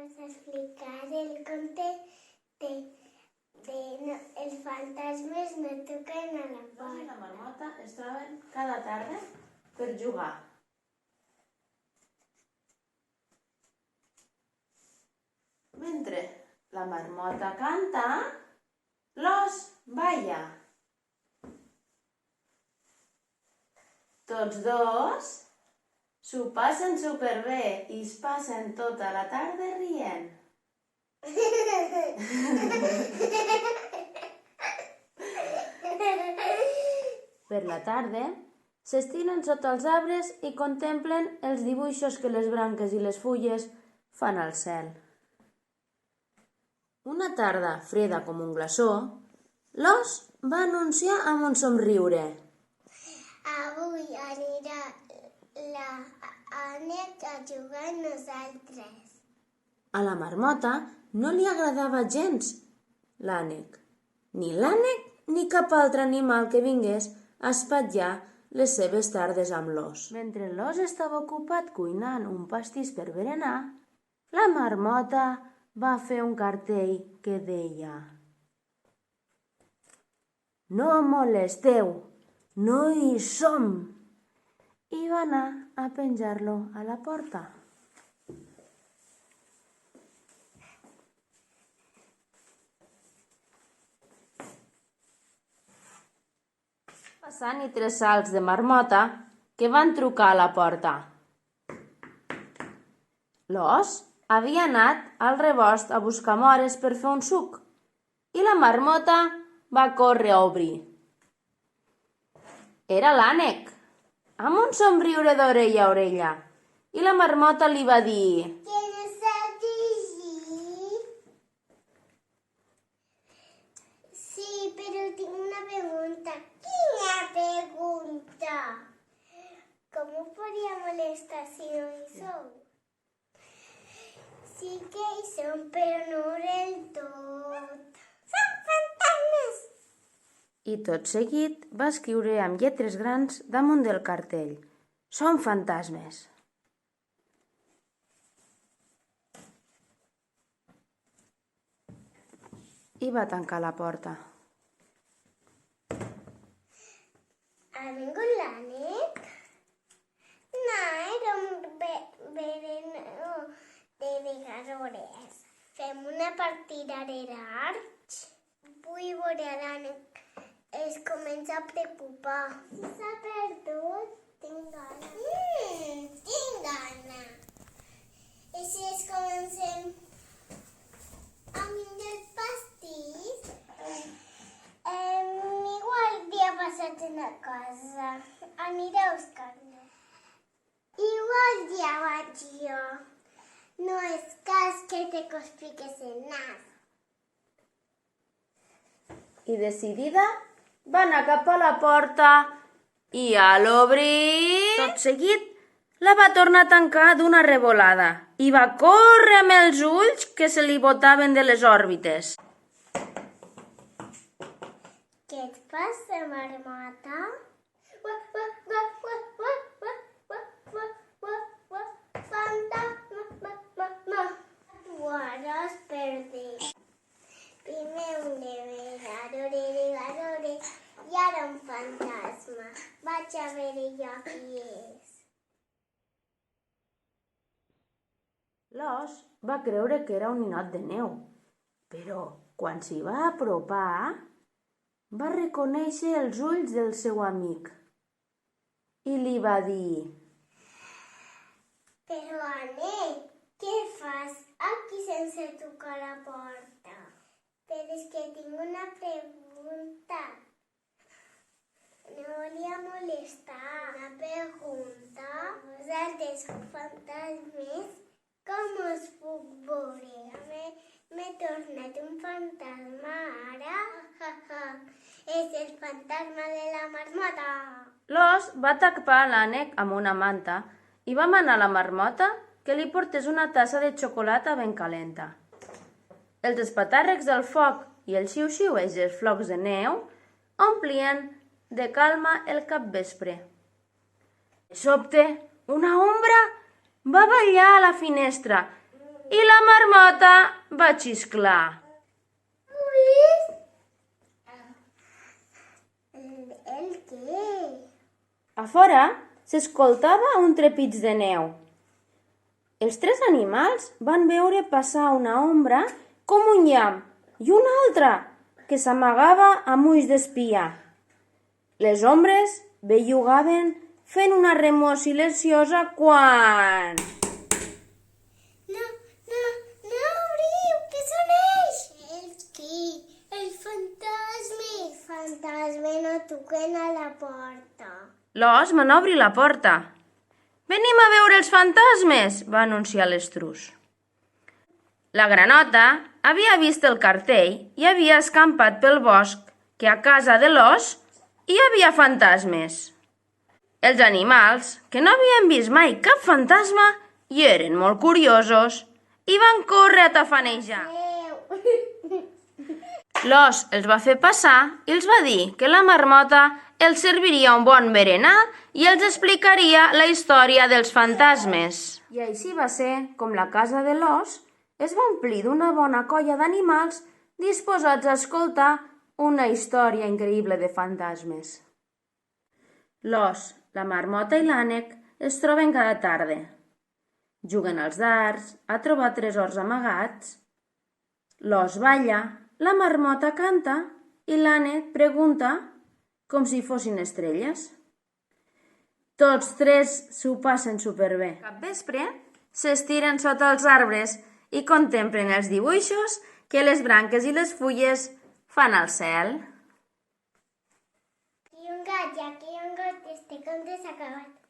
vas a explicar el conte de els fantasmes no toquen a la L'os i porta. la marmota es troben cada tarda per jugar. Mentre la marmota canta, l'os balla. Tots dos s'ho passen superbé i es passen tota la tarda rient. Per la tarda, s'estiren sota els arbres i contemplen els dibuixos que les branques i les fulles fan al cel. Una tarda freda com un glaçó, l'os va anunciar amb un somriure. Avui anirà l'Ànec a jugar amb nosaltres. A la marmota no li agradava gens l'ànec. Ni l'ànec ni cap altre animal que vingués a espatllar les seves tardes amb l'os. Mentre l'os estava ocupat cuinant un pastís per berenar, la marmota va fer un cartell que deia: «No molesteu, no hi som!» i va anar a penjar-lo a la porta. Passant i 3 salts de marmota que van trucar a la porta. L'os havia anat al rebost a buscar mores per fer un suc i la marmota va córrer a obrir. Era l'ànec, amb un somriure d'orella a orella, i la marmota li va dir: Que no saps llegir? Sí, però tinc una pregunta. Quina pregunta? Com ho podria molestar si no hi sou? Sí que hi som, però no del tot. Som fantasmes! I tot seguit va escriure amb lletres grans damunt del cartell: «Som fantasmes». I va tancar la porta. Ha vingut l'Ànec? No, era un berenó de vegadores. Fem una partida de darts? Vull veure l'Ànec. Es comença a preocupar. Si s'ha perdut, tinc gana. Tinc gana. I si es comencem a menjar el pastís? Igual li ha passat una cosa. Aniré a buscar-lo. Igual ja vaig jo. No és cas que te cospiques el nas. I decidida va anar cap a la porta i a l'obrir, tot seguit, la va tornar a tancar d'una revolada i va córrer amb els ulls que se li botaven de les òrbites. Què et passa, marmota? Fantasma. Tu ara has perdut. Primer un de vegadores i ara un fantasma. Vaig a veure jo qui és. L'os va creure que era un ninot de neu, però quan s'hi va apropar, va reconèixer els ulls del seu amic i li va dir: Però, Ànec, què fas aquí sense tocar la porta? Però és que tinc una pregunta. No volia molestar. Una pregunta? Vosaltres sou fantasmes? Com us puc veure? M'he tornat un fantasma ara? És el fantasma de la marmota. L'os va tapar l'ànec amb una manta i va manar a la marmota que li portés una tassa de xocolata ben calenta. Els espatàrrecs del foc i el xiu-xiueig dels flocs de neu omplien de calma el capvespre. De sobte, una ombra va ballar a la finestra i la marmota va xisclar. El què? A fora s'escoltava un trepig de neu. Els tres animals van veure passar una ombra com un llamp i una altra que s'amagava amb ulls d'espia. Les ombres bellugaven fent una remor silenciosa quan... No obriu, que són ells? Els qui? Els fantasmes. Fantasmes no toquen a la porta. L'os me n'obri la porta. Venim a veure els fantasmes, va anunciar l'estruç. La granota havia vist el cartell i havia escampat pel bosc que a casa de l'os hi havia fantasmes. Els animals, que no havien vist mai cap fantasma i eren molt curiosos, i van córrer a tafanejar. L'os els va fer passar i els va dir que la marmota els serviria un bon berenar i els explicaria la història dels fantasmes. I així va ser com la casa de l'os es va omplir d'una bona colla d'animals disposats a escoltar una història increïble de fantasmes. L'os, la marmota i l'ànec es troben cada tarda. Juguen als dards, a trobar tresors amagats. L'os balla, la marmota canta i l'ànec pregunta com si fossin estrelles. Tots tres s'ho passen superbé. Cap vespre s'estiren sota els arbres i contemplen els dibuixos que les branques i les fulles fan al cel. Aquí un gat i aquí un got, este conte s'ha acabat.